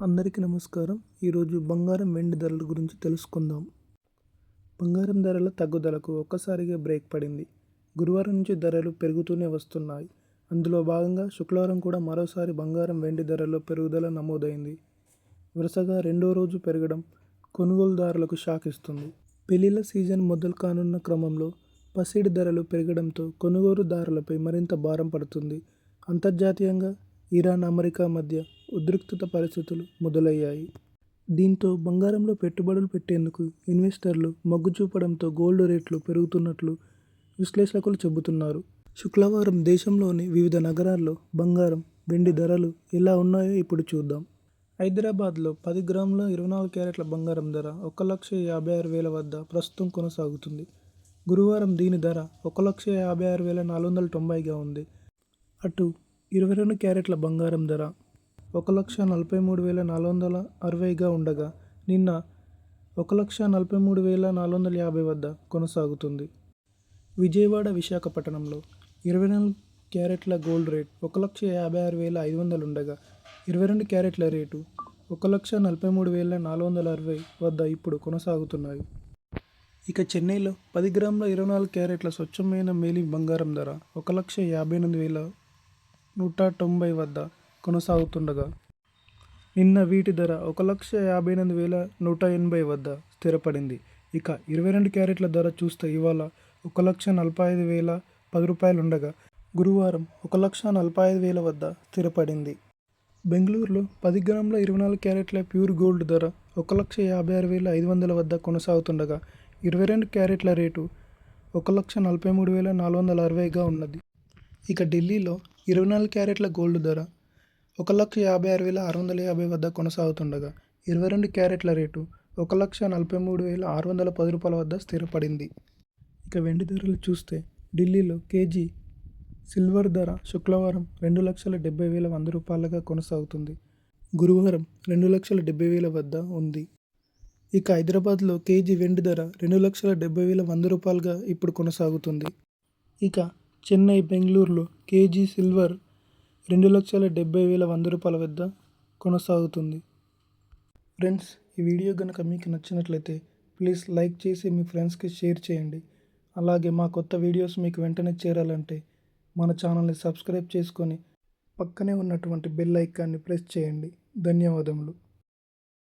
అందరికీ నమస్కారం. ఈరోజు బంగారం, వెండి ధరల గురించి తెలుసుకుందాం. బంగారం ధరల తగ్గుదలకు ఒక్కసారిగా బ్రేక్ పడింది. గురువారం నుంచి ధరలు పెరుగుతూనే వస్తున్నాయి. అందులో భాగంగా శుక్రవారం కూడా మరోసారి బంగారం, వెండి ధరల్లో పెరుగుదల నమోదైంది. వరుసగా రెండో రోజు పెరగడం కొనుగోలుదారులకు షాక్ ఇస్తుంది. పెళ్లిళ్ల సీజన్ మొదలు కానున్న క్రమంలో పసిడి ధరలు పెరగడంతో కొనుగోలుదారులపై మరింత భారం పడుతుంది. అంతర్జాతీయంగా ఇరాన్, అమెరికా మధ్య ఉద్రిక్తత పరిస్థితులు మొదలయ్యాయి. దీంతో బంగారంలో పెట్టుబడులు పెట్టేందుకు ఇన్వెస్టర్లు మొగ్గు చూపడంతో గోల్డ్ రేట్లు పెరుగుతున్నట్లు విశ్లేషకులు చెబుతున్నారు. శుక్రవారం దేశంలోని వివిధ నగరాల్లో బంగారం, వెండి ధరలు ఎలా ఉన్నాయో ఇప్పుడు చూద్దాం. హైదరాబాద్లో 10 గ్రాముల 24 క్యారెట్ల బంగారం ధర 1,56,000 వద్ద ప్రస్తుతం కొనసాగుతుంది. గురువారం దీని ధర 1,56,490గా ఉంది. అటు 22 క్యారెట్ల బంగారం ధర 1,43,460గా ఉండగా నిన్న 1,43,450 వద్ద కొనసాగుతుంది. విజయవాడ, విశాఖపట్నంలో 24 క్యారెట్ల గోల్డ్ రేట్ 1,56,500 ఉండగా 22 క్యారెట్ల రేటు 1,43,460 వద్ద ఇప్పుడు కొనసాగుతున్నాయి. ఇక చెన్నైలో 10 గ్రాముల 24 క్యారెట్ల స్వచ్ఛమైన మేలి బంగారం ధర 1,58,190 వద్ద కొనసాగుతుండగా నిన్న వీటి ధర 1,58,180 వద్ద స్థిరపడింది. ఇక 22 క్యారెట్ల ధర చూస్తే ఇవాళ 1,45,010 ఉండగా గురువారం 1,45,000 వద్ద స్థిరపడింది. బెంగళూరులో 10 గ్రాముల 24 క్యారెట్ల ప్యూర్ గోల్డ్ ధర 1,56,500 వద్ద కొనసాగుతుండగా 22 క్యారెట్ల రేటు 1,43,460గా ఉన్నది. ఇక ఢిల్లీలో 24 క్యారెట్ల గోల్డ్ ధర 1,56,650 వద్ద కొనసాగుతుండగా 22 క్యారెట్ల రేటు 1,43,610 వద్ద స్థిరపడింది. ఇక వెండి ధరలు చూస్తే ఢిల్లీలో కేజీ సిల్వర్ ధర శుక్రవారం 2,70,100 కొనసాగుతుంది. గురువారం 2,70,000 వద్ద ఉంది. ఇక హైదరాబాద్లో కేజీ వెండి ధర 2,70,100 ఇప్పుడు కొనసాగుతుంది. ఇక చెన్నై, బెంగళూరులో కేజీ సిల్వర్ 2,70,100 వద్ద కొనసాగుతుంది. ఫ్రెండ్స్, ఈ వీడియో కనుక మీకు నచ్చినట్లయితే ప్లీజ్ లైక్ చేసి మీ ఫ్రెండ్స్కి షేర్ చేయండి. అలాగే మా కొత్త వీడియోస్ మీకు వెంటనే చేరాలంటే మన ఛానల్ని సబ్స్క్రైబ్ చేసుకొని పక్కనే ఉన్నటువంటి బెల్ ఐకాన్ని ప్రెస్ చేయండి. ధన్యవాదములు.